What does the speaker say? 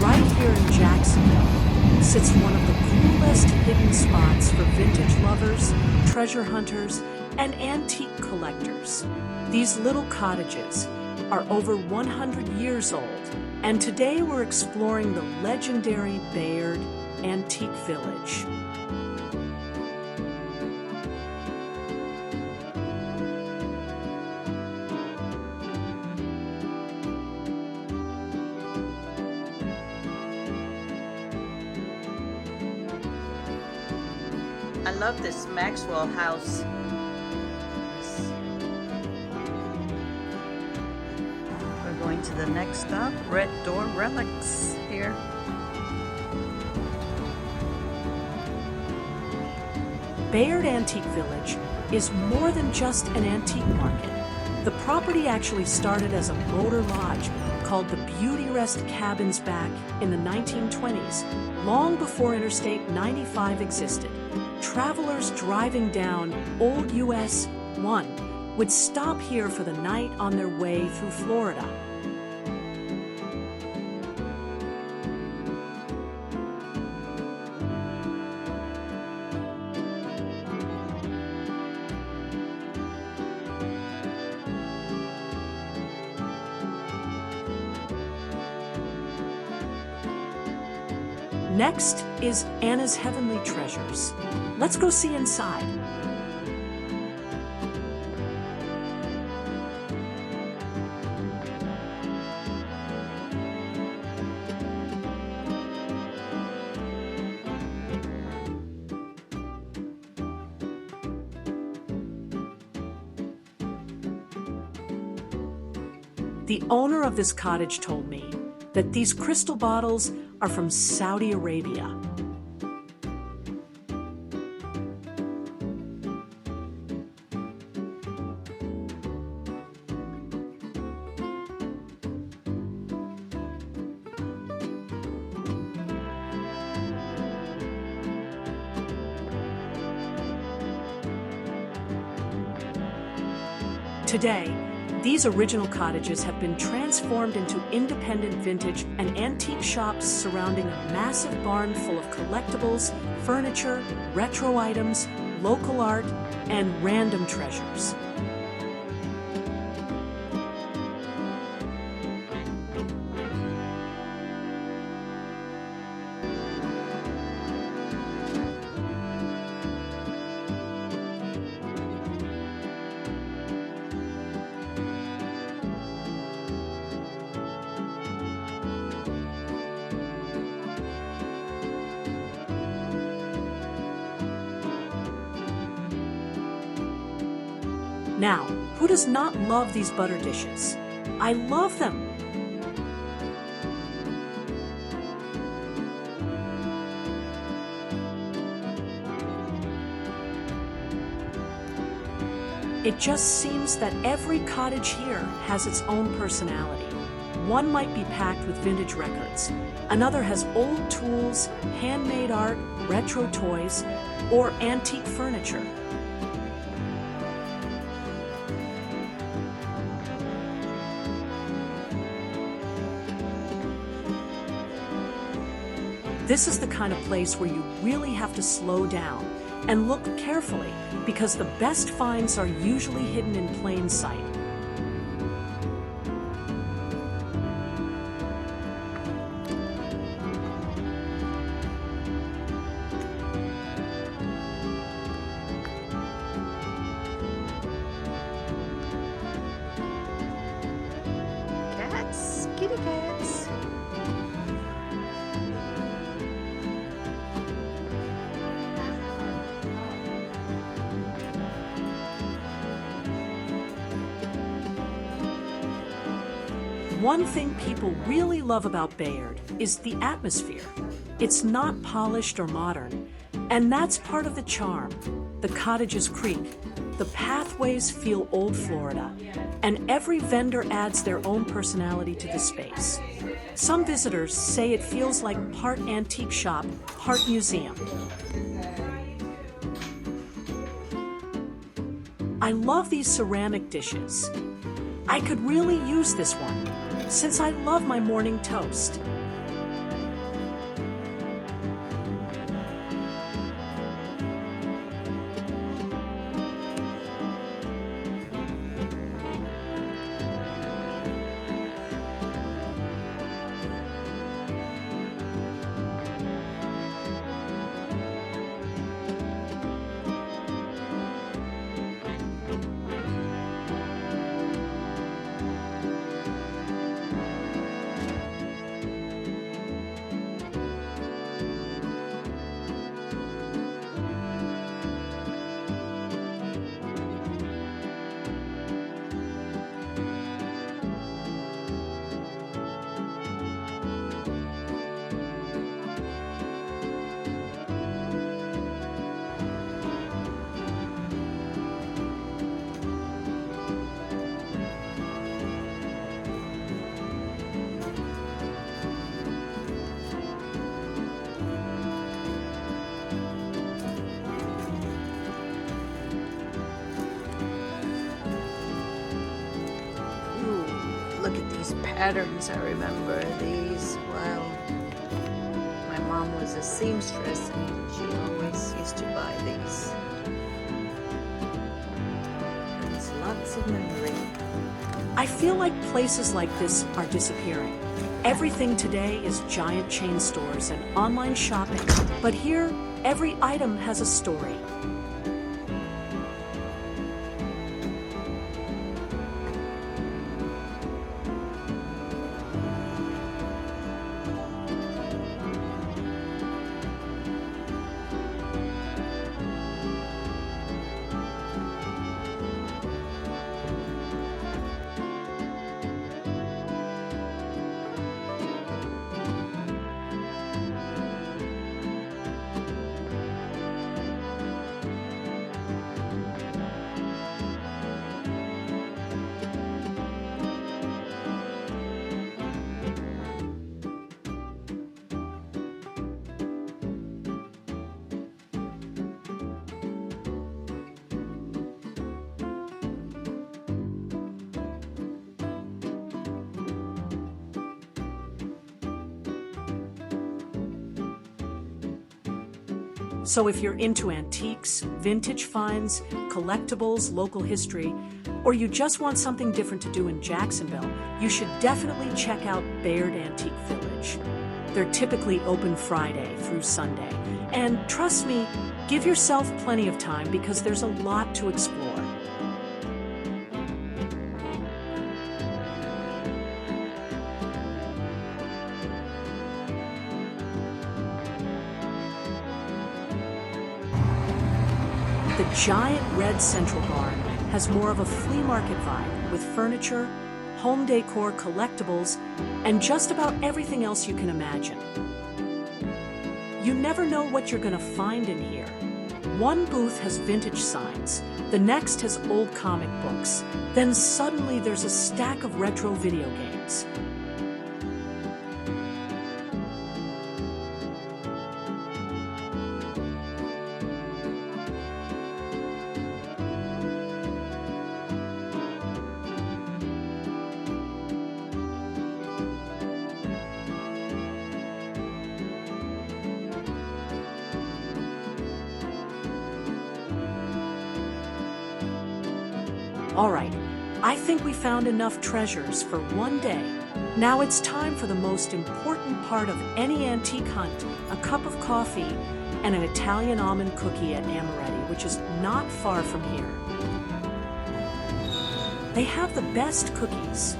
Right here in Jacksonville sits one of the coolest hidden spots for vintage lovers, treasure hunters, and antique collectors. These little cottages are over 100 years old, and today we're exploring the legendary Bayard Antique Village. I love this Maxwell house. We're going to the next stop, Red Door Relics here. Bayard Antique Village is more than just an antique market. The property actually started as a motor lodge called the Beauty Rest Cabins back in the 1920s, long before Interstate 95 existed. Travelers driving down Old US 1 would stop here for the night on their way through Florida. Next is Anna's Heavenly Treasures. Let's go see inside. The owner of this cottage told me that these crystal bottles are from Saudi Arabia. Today, these original cottages have been transformed into independent vintage and antique shops surrounding a massive barn full of collectibles, furniture, retro items, local art, and random treasures. Now, who does not love these butter dishes? I love them! It just seems that every cottage here has its own personality. One might be packed with vintage records, another has old tools, handmade art, retro toys, or antique furniture. This is the kind of place where you really have to slow down and look carefully, because the best finds are usually hidden in plain sight. Cats, kitty cats. One thing people really love about Bayard is the atmosphere. It's not polished or modern, and that's part of the charm. The cottages creak, the pathways feel old Florida, and every vendor adds their own personality to the space. Some visitors say it feels like part antique shop, part museum. I love these ceramic dishes. I could really use this one, since I love my morning toast. these patterns. I remember these. Well, my mom was a seamstress and she always used to buy these. There's lots of memory. I feel like places like this are disappearing. Everything today is giant chain stores and online shopping, but here, every item has a story. So if you're into antiques, vintage finds, collectibles, local history, or you just want something different to do in Jacksonville, you should definitely check out Bayard Antique Village. They're typically open Friday through Sunday. And trust me, give yourself plenty of time because there's a lot to explore. The giant red central barn has more of a flea market vibe with furniture, home decor, collectibles, and just about everything else you can imagine. You never know what you're going to find in here. One booth has vintage signs, the next has old comic books, then suddenly there's a stack of retro video games. All right, I think we found enough treasures for one day. Now it's time for the most important part of any antique hunt, a cup of coffee and an Italian almond cookie at Amaretti, which is not far from here. They have the best cookies,